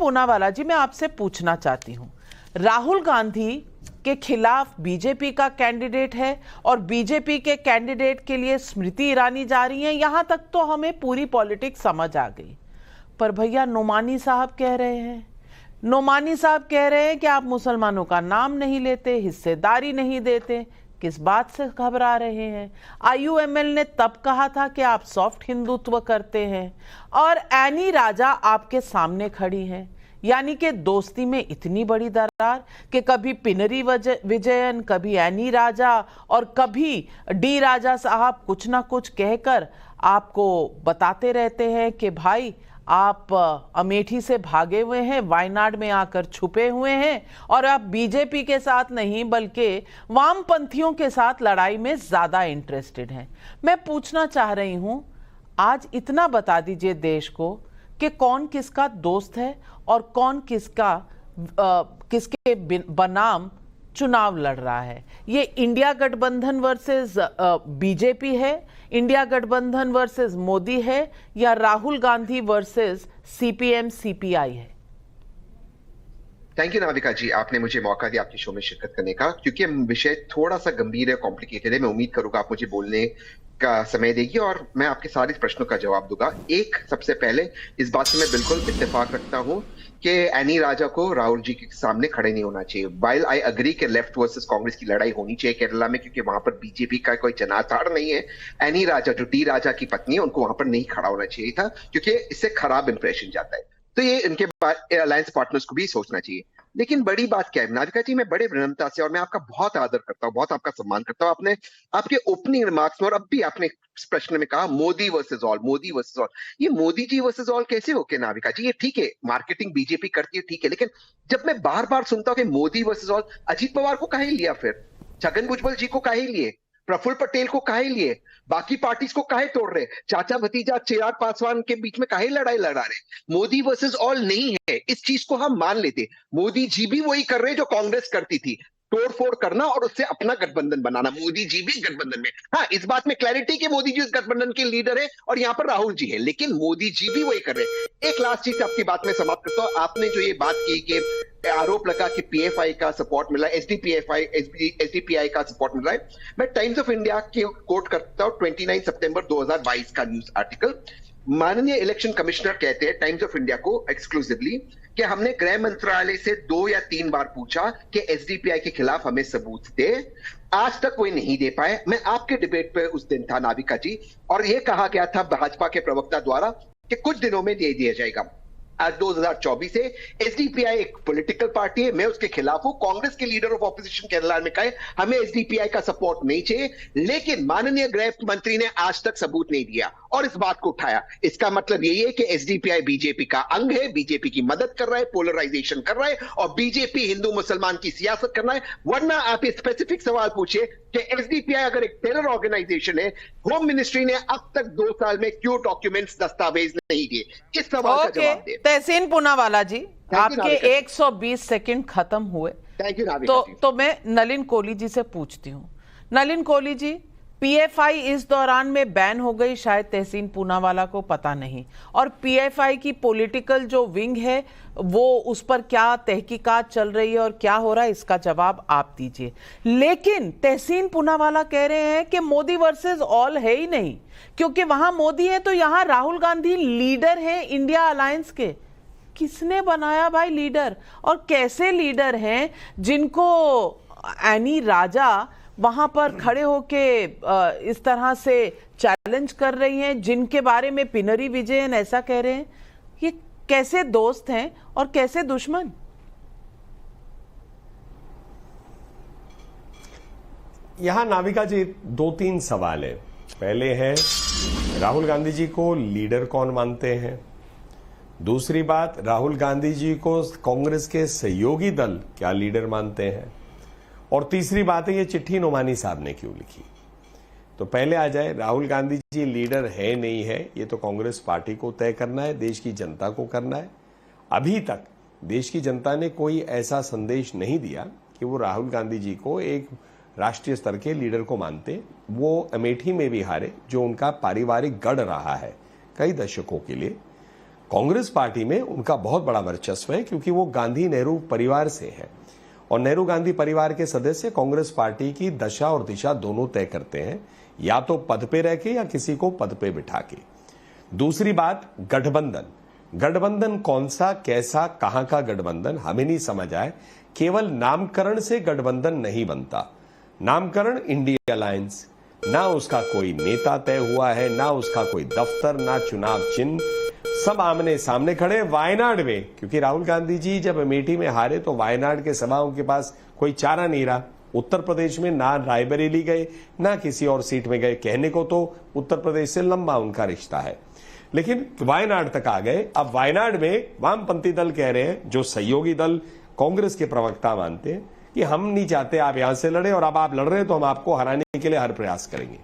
पूनावाला जी, मैं आपसे पूछना चाहती हूं, राहुल गांधी के खिलाफ बीजेपी का कैंडिडेट है और बीजेपी के कैंडिडेट के लिए स्मृति ईरानी जा रही हैं, यहां तक तो हमें पूरी पॉलिटिक्स समझ आ गई। पर भैया नोमानी साहब कह रहे हैं कि आप मुसलमानों का नाम नहीं लेते, हिस्सेदारी नहीं देते, किस बात से घबरा रहे हैं? आईयूएमएल ने तब कहा था कि आप सॉफ्ट हिंदुत्व करते हैं और एनी राजा आपके सामने खड़ी हैं, यानी कि दोस्ती में इतनी बड़ी दरार कि कभी पिनरी विजयन, कभी एनी राजा और कभी डी राजा साहब कुछ ना कुछ कहकर आपको बताते रहते हैं कि भाई आप अमेठी से भागे हुए हैं, वायनाड में आकर छुपे हुए हैं और आप बीजेपी के साथ नहीं बल्कि वामपंथियों के साथ लड़ाई में ज्यादा इंटरेस्टेड हैं। मैं पूछना चाह रही हूं, आज इतना बता दीजिए देश को कि कौन किसका दोस्त है और कौन किसके बनाम चुनाव लड़ रहा है। ये इंडिया गठबंधन वर्सेस बीजेपी है, इंडिया गठबंधन वर्सेस मोदी है, या Rahul Gandhi versus CPM CPI है? थैंक यू नाविका जी, आपने मुझे मौका दिया आपके शो में शिरकत करने का, क्योंकि विषय थोड़ा सा गंभीर है, कॉम्प्लिकेटेड है। मैं उम्मीद करूंगा आप मुझे बोलने का समय देगी और मैं आपके सारे प्रश्नों का जवाब दूंगा। एक, सबसे पहले इस बात से मैं बिल्कुल इत्तेफाक रखता हूं कि एनी राजा को राहुल जी के सामने खड़े नहीं होना चाहिए। वाइल आई अग्री कि लेफ्ट वर्सेस कांग्रेस की लड़ाई होनी चाहिए केरला में, क्योंकि वहां पर बीजेपी का कोई जनाधार नहीं है। एनी राजा जो डी राजा की पत्नी है, उनको वहां पर नहीं खड़ा होना चाहिए था, क्योंकि इससे खराब इंप्रेशन जाता है। तो ये इनके अलायंस पार्टनर्स को भी सोचना चाहिए। लेकिन बड़ी बात क्या है नाविका जी, मैं बड़े विनम्रता से, और मैं आपका बहुत आदर करता हूं, बहुत आपका सम्मान करता हूं, आपने आपके ओपनिंग रिमार्क्स में और अब भी आपने इस प्रश्न में कहा Modi versus all, Modi versus all. ये मोदी जी वर्सेस ऑल कैसे होके नाविका जी? ये ठीक है, मार्केटिंग बीजेपी करती है, ठीक है, लेकिन जब मैं बार बार सुनता हूं कि मोदी वर्सेस ऑल, अजीत पवार को काहे लिया, फिर छगन भुजबल जी को काहे लिए, प्रफुल्ल पटेल को काहे लिए, बाकी पार्टीज को काहे तोड़ रहे, चाचा भतीजा चिराग पासवान के बीच में काहे लड़ाई लड़ा रहे? मोदी वर्सेस ऑल नहीं है, इस चीज को हम मान लेते। मोदी जी भी वही कर रहे हैं जो कांग्रेस करती थी, तोड़ फोड़ करना और उससे अपना गठबंधन बनाना। मोदी जी भी गठबंधन में, हाँ, इस बात में क्लैरिटी कि मोदी जी इस गठबंधन के लीडर है और यहाँ पर राहुल जी है, लेकिन मोदी जी भी वही कर रहे हैं। एक लास्ट चीज आपकी बात में समाप्त करता हूं। आपने जो ये बात की कि आरोप लगा कि पीएफआई का सपोर्ट मिला, एसडीपीआई का सपोर्ट मिला है, मैं टाइम्स ऑफ इंडिया की कोट करता हूं 29 सितंबर 2022 का न्यूज आर्टिकल। माननीय इलेक्शन कमिश्नर कहते हैं टाइम्स ऑफ इंडिया को एक्सक्लूसिवली कि हमने गृह मंत्रालय से 2 या 3 बार पूछा कि एसडीपीआई के खिलाफ हमें सबूत दे, आज तक कोई नहीं दे पाए। मैं आपके डिबेट पे उस दिन था नाविका जी, और यह कहा गया था भाजपा के प्रवक्ता द्वारा कि कुछ दिनों में दे दिया जाएगा। आज 2024 से एसडीपीआई एक पॉलिटिकल पार्टी है, मैं उसके खिलाफ हूं। कांग्रेस के लीडर ऑफ ऑपोजिशन केरला में कहे हमें एसडीपीआई का सपोर्ट नहीं चाहिए, लेकिन माननीय गृह मंत्री ने आज तक सबूत नहीं दिया और इस बात को उठाया। इसका मतलब यही है कि एसडीपीआई बीजेपी का अंग है, बीजेपी की मदद कर रहा है, पोलराइजेशन कर रहा है और बीजेपी हिंदू मुसलमान की सियासत कर रहा है। वरना आप ये स्पेसिफिक सवाल पूछिए कि एसडीपीआई अगर एक टेरर ऑर्गेनाइजेशन है, होम मिनिस्ट्री ने अब तक 2 साल में क्यों डॉक्यूमेंट्स दस्तावेज नहीं दिए? इस सवाल का जवाब दे। तहसीन पूनावाला जी, आपके 120 सेकंड खत्म हुए। थैंक यू तो मैं नलिन कोहली जी से पूछती हूँ। नलिन कोहली जी, पीएफआई इस दौरान में बैन हो गई, शायद तहसीन पूनावाला को पता नहीं, और पीएफआई की पॉलिटिकल जो विंग है वो उस पर क्या तहकीकात चल रही है और क्या हो रहा है, इसका जवाब आप दीजिए। लेकिन तहसीन पूनावाला कह रहे हैं कि मोदी वर्सेस ऑल है ही नहीं, क्योंकि वहां मोदी है तो यहां राहुल गांधी लीडर है इंडिया अलायंस के। किसने बनाया भाई लीडर, और कैसे लीडर हैं जिनको एनी राजा वहां पर खड़े होके इस तरह से चैलेंज कर रही हैं, जिनके बारे में पिनरी विजयन ऐसा कह रहे हैं? ये कैसे दोस्त हैं और कैसे दुश्मन? यहां नाविका जी 2-3 सवाल है। पहले है राहुल गांधी जी को लीडर कौन मानते हैं, दूसरी बात राहुल गांधी जी को कांग्रेस के सहयोगी दल क्या लीडर मानते हैं, और तीसरी बात है ये चिट्ठी नोमानी साहब ने क्यों लिखी। तो पहले आ जाए, राहुल गांधी जी लीडर है नहीं है, ये तो कांग्रेस पार्टी को तय करना है, देश की जनता को करना है। अभी तक देश की जनता ने कोई ऐसा संदेश नहीं दिया कि वो राहुल गांधी जी को एक राष्ट्रीय स्तर के लीडर को मानते। वो अमेठी में भी हारे, जो उनका पारिवारिक गढ़ रहा है कई दशकों के लिए। कांग्रेस पार्टी में उनका बहुत बड़ा वर्चस्व है क्योंकि वो गांधी नेहरू परिवार से है और नेहरू गांधी परिवार के सदस्य कांग्रेस पार्टी की दशा और दिशा दोनों तय करते हैं, या तो पद पे रह के या किसी को पद पे बिठा के। दूसरी बात, गठबंधन कौन सा, कैसा, कहां का गठबंधन हमें नहीं समझ आए। केवल नामकरण से गठबंधन नहीं बनता। नामकरण इंडिया अलायंस, ना उसका कोई नेता तय हुआ है, ना उसका कोई दफ्तर, ना चुनाव चिन्ह, सब आमने सामने खड़े वायनाड में। क्योंकि राहुल गांधी जी जब अमेठी में हारे तो वायनाड के सभा उनके पास कोई चारा नहीं रहा। उत्तर प्रदेश में ना रायबरेली गए, ना किसी और सीट में गए। कहने को तो उत्तर प्रदेश से लंबा उनका रिश्ता है, लेकिन वायनाड तक आ गए। अब वायनाड में वामपंथी दल कह रहे हैं, जो सहयोगी दल कांग्रेस के प्रवक्ता मानते हैं कि हम नहीं चाहते आप यहां से लड़े, और अब आप लड़ रहे हैं तो हम आपको हराने के लिए हर प्रयास करेंगे।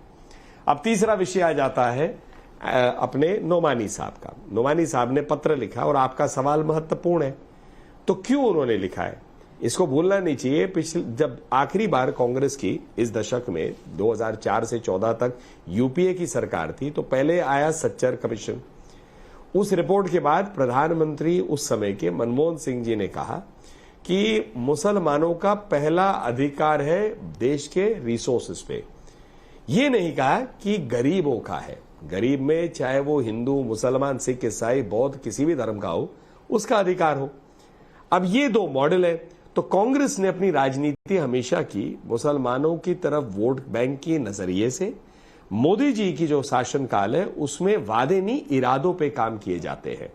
अब तीसरा विषय आ जाता है अपने नोमानी साहब का। नोमानी साहब ने पत्र लिखा और आपका सवाल महत्वपूर्ण है। तो क्यों उन्होंने लिखा है, इसको भूलना नहीं चाहिए। पिछले जब आखिरी बार कांग्रेस की इस दशक में 2004 से 14 तक यूपीए की सरकार थी तो पहले आया सच्चर कमीशन। उस रिपोर्ट के बाद प्रधानमंत्री उस समय के मनमोहन सिंह जी ने कहा कि मुसलमानों का पहला अधिकार है देश के रिसोर्सेस पे। ये नहीं कहा कि गरीबों का है। गरीब में चाहे वो हिंदू, मुसलमान, सिख, ईसाई, बौद्ध किसी भी धर्म का हो, उसका अधिकार हो। अब ये दो मॉडल है। तो कांग्रेस ने अपनी राजनीति हमेशा की मुसलमानों की तरफ वोट बैंक के नजरिए से। मोदी जी की जो शासनकाल है उसमें वादे नहीं, इरादों पे काम किए जाते हैं,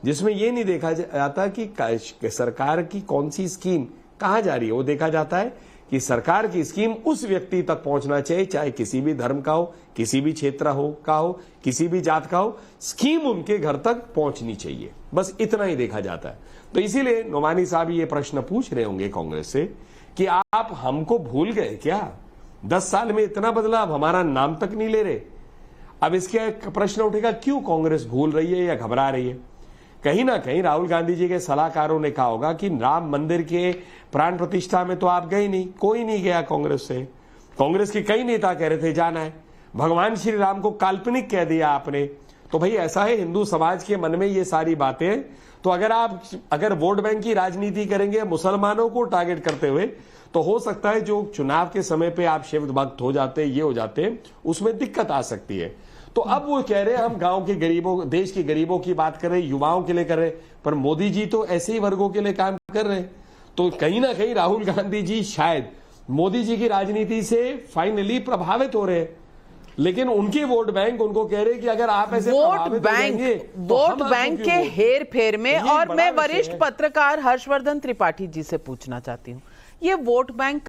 जिसमें यह नहीं देखा जाता कि सरकार की कौन सी स्कीम कहां जा रही है। वो देखा जाता है कि सरकार की स्कीम उस व्यक्ति तक पहुंचना चाहिए, चाहे किसी भी धर्म का हो, किसी भी क्षेत्र का हो, किसी भी जात का हो, स्कीम उनके घर तक पहुंचनी चाहिए। बस इतना ही देखा जाता है। तो इसीलिए नोमानी साहब ये प्रश्न पूछ रहे होंगे कांग्रेस से कि आप हमको भूल गए क्या? 10 साल में इतना बदला, अब हमारा नाम तक नहीं ले रहे। अब इसके प्रश्न उठेगा, क्यों कांग्रेस भूल रही है या घबरा रही है? कहीं ना कहीं राहुल गांधी जी के सलाहकारों ने कहा होगा कि राम मंदिर के प्राण प्रतिष्ठा में तो आप गए नहीं, कोई नहीं गया कांग्रेस से। कांग्रेस के कई नेता कह रहे थे जाना है। भगवान श्री राम को काल्पनिक कह दिया आपने। तो भाई ऐसा है, हिंदू समाज के मन में ये सारी बातें। तो अगर वोट बैंक की राजनीति करेंगे मुसलमानों को टारगेट करते हुए, तो हो सकता है जो चुनाव के समय पे आप शिव भक्त हो जाते, ये हो जाते, उसमें दिक्कत आ सकती है। तो अब वो कह रहे हैं हम गांव के गरीबों, देश के गरीबों की बात कर रहे हैं, युवाओं के लिए कर रहे हैं, पर मोदी जी तो ऐसे ही वर्गों के लिए काम कर रहे हैं। तो कहीं ना कहीं राहुल गांधी जी शायद मोदी जी की राजनीति से फाइनली प्रभावित हो रहे हैं, लेकिन उनके वोट बैंक उनको कह रहे हैं कि अगर आप ऐसे वोट बैंक के हेर फेर में। और मैं वरिष्ठ पत्रकार हर्षवर्धन त्रिपाठी जी से पूछना चाहती हूँ, ये वोट बैंक